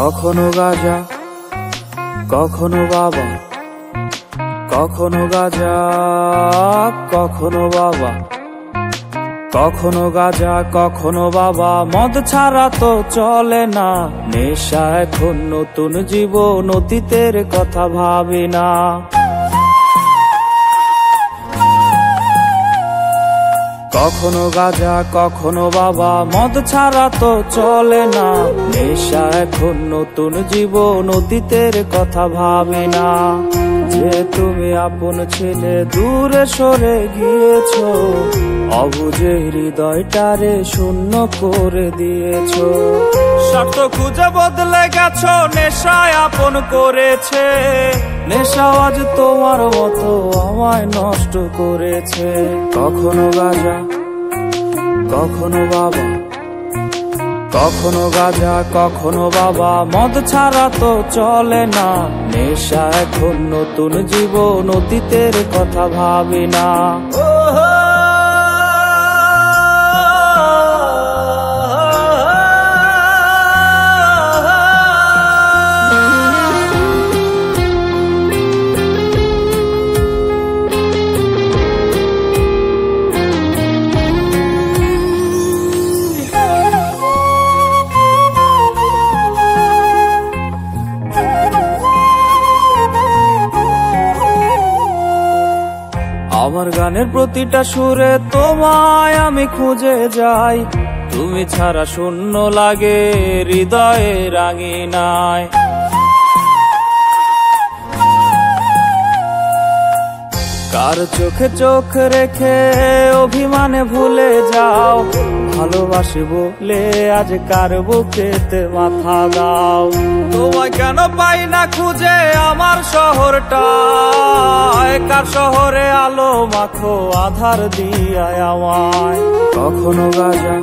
কখনো গাঁজা, কখনো বাবা, কখনো গাঁজা, কখনো বাবা, কখনো গাঁজা, কখনো বাবা। মদ ছাড়া তো চলে না, নেশা এখন নতুন জীবন, অতীতের কথা ভাবি না। কখনো গাঁজা, কখনো বাবা, মদ ছাড়া তো চলে না, নেশা এখন নতুন জীবন, অতীতের কথা ভাবি না। যে তুমি আপন ছেলে দূরে সরে গিয়েছো, অবুঝে হৃদয়টারে শূন্য করে দিয়েছো। স্বার্থ খুঁজে বদলে গেছো, নেশায় আপন করেছে, নেশা আজ তোমার মতো আমায় নষ্ট করেছে। কখনো গাঁজা, কখনো বাবা, কখনো গাঁজা, কখনো বাবা, মদ ছাড়া তো চলে না, নেশা এখন নতুন জীবন, অতীতের কথা ভাবি না। আমার গানের প্রতিটা সুরে তোমায় আমি খুঁজে যাই, তুমি ছাড়া শূন্য লাগে হৃদয়ে রাঙিনায়। কার চোখে চোখ রেখে অভিমানে ভুলে যাও, ভালোবাসি বলে আজ কার বুকেতে মাথা দাও। তোমায় কেন পাই না খুঁজে আমার শহরটা, কার শহরে আলো মাখো আধার দিয়ায় আমায়। কখনো গাঁজা,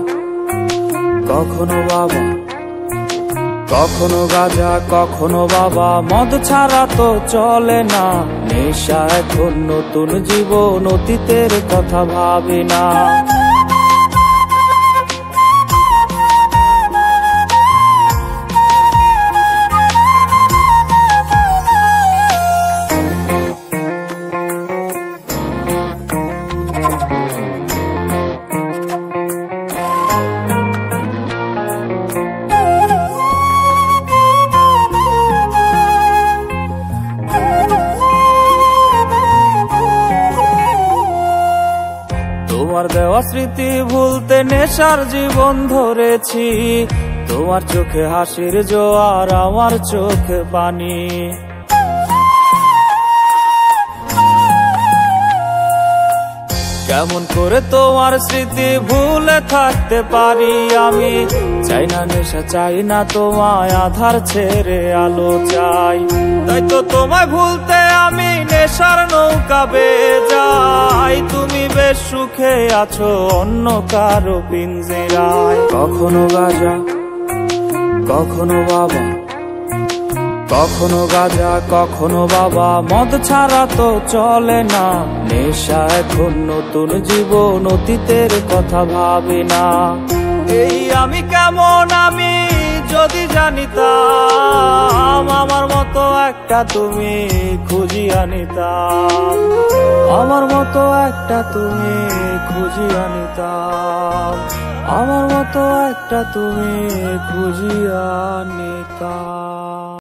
কখনো বাবা, কখনো গাঁজা, কখনো বাবা, মদ ছাড়া তো চলে না, নেশা এখন নতুন জীবন, অতীতের কথা ভাবি না। তোমার দেওয়া স্মৃতি ভুলতে নেশার জীবন ধরেছি, তোমার চোখে হাসির জোয়ার, আমার চোখে পানি। কেমন করে তোমার স্মৃতি ভুলে থাকতে পারি আমি, চাই না নেশা, চাই না তোমায়, আধার ছেড়ে আলো চাই। তাই তো তোমায় ভুলতে আমি নেশার নৌকা বেয়ে যাই, তুমি বেশ সুখে আছো অন্য কারো পিঞ্জরায়। কখনো গাঁজা, কখনো বাবা, কখনো গাঁজা, কখনো বাবা, মদ ছাড়া তো চলে না, নেশা এখন নতুন জীবন, অতীতের কথা ভাবি না। এই আমি কেমন আমি যদি জানিতাম, আমার মতো একটা তুমি খুঁজিয়া নিতাম, আমার মতো একটা তুমি খুঁজিয়া নিতাম, আমার মতো একটা তুমি খুঁজিয়া নিতাম।